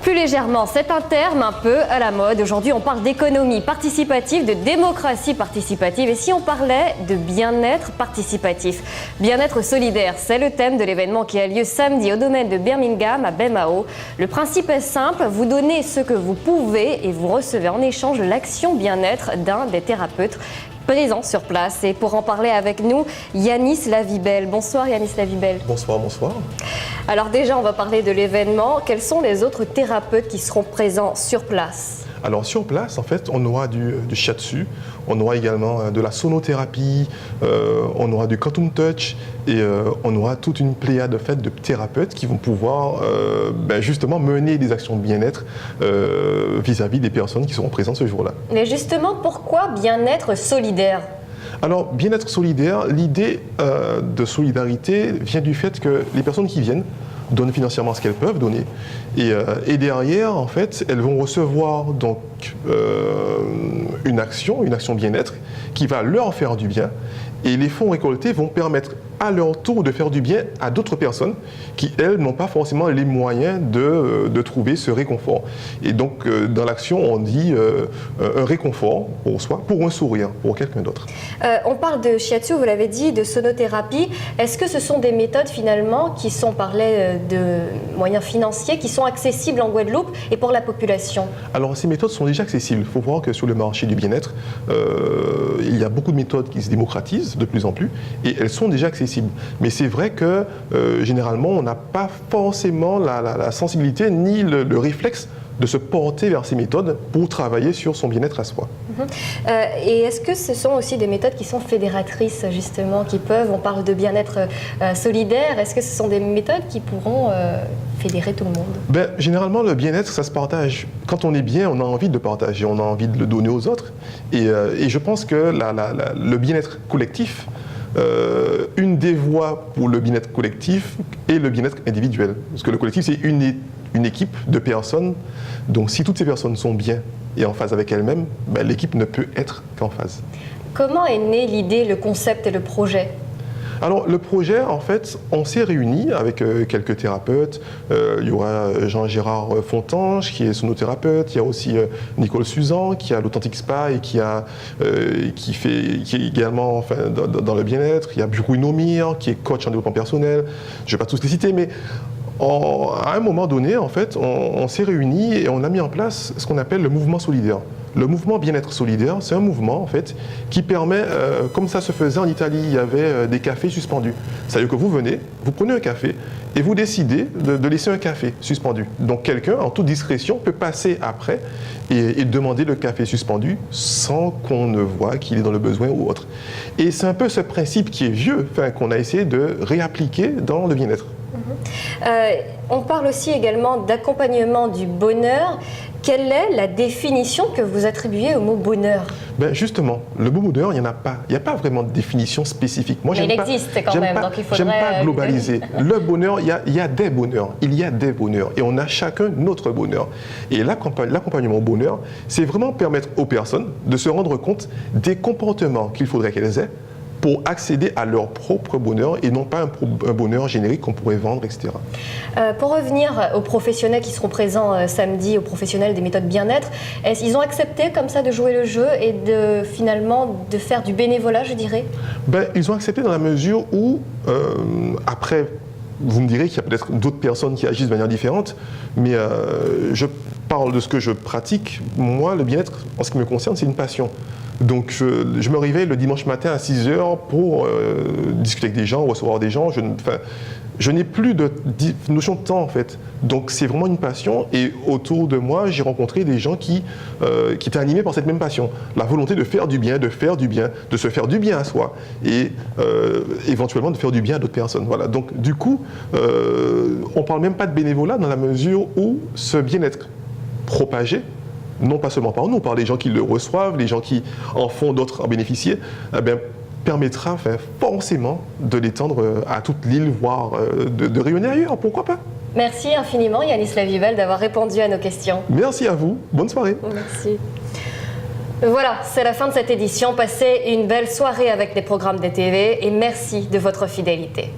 Plus légèrement, c'est un terme un peu à la mode. Aujourd'hui, on parle d'économie participative, de démocratie participative. Et si on parlait de bien-être participatif, bien-être solidaire, c'est le thème de l'événement qui a lieu samedi au domaine de Birmingham à Bemao. Le principe est simple, vous donnez ce que vous pouvez et vous recevez en échange l'action bien-être d'un des thérapeutes présents sur place. Et pour en parler avec nous, Yanis Lavibel. Bonsoir Yanis Lavibel. Bonsoir, bonsoir. Alors déjà, on va parler de l'événement. Quels sont les autres thérapeutes qui seront présents sur place ? Alors sur place, en fait, on aura du shiatsu, on aura également de la sonothérapie, on aura du quantum touch et on aura toute une pléiade de thérapeutes qui vont pouvoir justement mener des actions de bien-être vis-à-vis des personnes qui seront présentes ce jour-là. Mais justement, pourquoi bien-être solidaire ? Alors, bien-être solidaire, l'idée de solidarité vient du fait que les personnes qui viennent donnent financièrement ce qu'elles peuvent donner. Et derrière, en fait, elles vont recevoir donc une action bien-être qui va leur faire du bien. Et les fonds récoltés vont permettre à leur tour de faire du bien à d'autres personnes qui, elles, n'ont pas forcément les moyens de trouver ce réconfort. Et donc, dans l'action, on dit un réconfort pour soi, pour un sourire, pour quelqu'un d'autre. On parle de shiatsu, vous l'avez dit, de sonothérapie. Est-ce que ce sont des méthodes, finalement, qui sont, on parlait de moyens financiers, qui sont accessibles en Guadeloupe et pour la population ? Alors, ces méthodes sont déjà accessibles. Il faut voir que sur le marché du bien-être, il y a beaucoup de méthodes qui se démocratisent de plus en plus et elles sont déjà accessibles. Mais c'est vrai que généralement on n'a pas forcément la sensibilité ni le réflexe de se porter vers ces méthodes pour travailler sur son bien-être à soi. Et est-ce que ce sont aussi des méthodes qui sont fédératrices justement, qui peuvent, on parle de bien-être solidaire, est-ce que ce sont des méthodes qui pourront fédérer tout le monde ? Généralement le bien-être ça se partage. Quand on est bien, on a envie de le partager, on a envie de le donner aux autres. Et je pense que le bien-être collectif, une des voies pour le bien-être collectif est le bien-être individuel. Parce que le collectif c'est une équipe de personnes, donc si toutes ces personnes sont bien et en phase avec elles-mêmes, l'équipe ne peut être qu'en phase. Comment est née l'idée, le concept et le projet ? Alors le projet, en fait, on s'est réunis avec quelques thérapeutes. Il y aura Jean-Gérard Fontange qui est sonothérapeute, il y a aussi Nicole Suzan qui a l'Authentic Spa et qui est également dans le bien-être. Il y a Bruno Mir qui est coach en développement personnel. Je ne vais pas tous les citer, mais à un moment donné, en fait, on s'est réunis et on a mis en place ce qu'on appelle le mouvement solidaire. Le mouvement bien-être solidaire, c'est un mouvement en fait qui permet, comme ça se faisait en Italie, il y avait des cafés suspendus. C'est-à-dire que vous venez, vous prenez un café et vous décidez de laisser un café suspendu. Donc quelqu'un, en toute discrétion, peut passer après et demander le café suspendu sans qu'on ne voit qu'il est dans le besoin ou autre. Et c'est un peu ce principe qui est vieux, qu'on a essayé de réappliquer dans le bien-être. On parle aussi également d'accompagnement du bonheur. Quelle est la définition que vous attribuez au mot bonheur ? Justement, le mot bonheur, il n'y en a pas. Il n'y a pas vraiment de définition spécifique. Moi, mais il existe quand même, donc il faudrait... J'aime pas globaliser. Le bonheur, il y a des bonheurs. Il y a des bonheurs. Et on a chacun notre bonheur. Et l'accompagnement au bonheur, c'est vraiment permettre aux personnes de se rendre compte des comportements qu'il faudrait qu'elles aient pour accéder à leur propre bonheur et non pas un bonheur générique qu'on pourrait vendre, etc. Pour revenir aux professionnels qui seront présents samedi, aux professionnels des méthodes bien-être, ils ont accepté comme ça de jouer le jeu et finalement de faire du bénévolat, je dirais ? Ils ont accepté dans la mesure où, après, vous me direz qu'il y a peut-être d'autres personnes qui agissent de manière différente, mais je parle de ce que je pratique. Moi, le bien-être, en ce qui me concerne, c'est une passion. Donc je me réveille le dimanche matin à 6h pour discuter avec des gens, recevoir des gens. Je n'ai plus de notion de temps en fait. Donc c'est vraiment une passion et autour de moi, j'ai rencontré des gens qui étaient animés par cette même passion. La volonté de faire du bien, de se faire du bien à soi et éventuellement de faire du bien à d'autres personnes. Voilà. Donc du coup, on ne parle même pas de bénévolat dans la mesure où ce bien-être propagé, non pas seulement par nous, par les gens qui le reçoivent, les gens qui en font d'autres en bénéficier, permettra forcément de l'étendre à toute l'île, voire de rayonner ailleurs, pourquoi pas. Merci infiniment Yanis Lavibel d'avoir répondu à nos questions. Merci à vous, bonne soirée. Merci. Voilà, c'est la fin de cette édition. Passez une belle soirée avec les programmes de TV et merci de votre fidélité.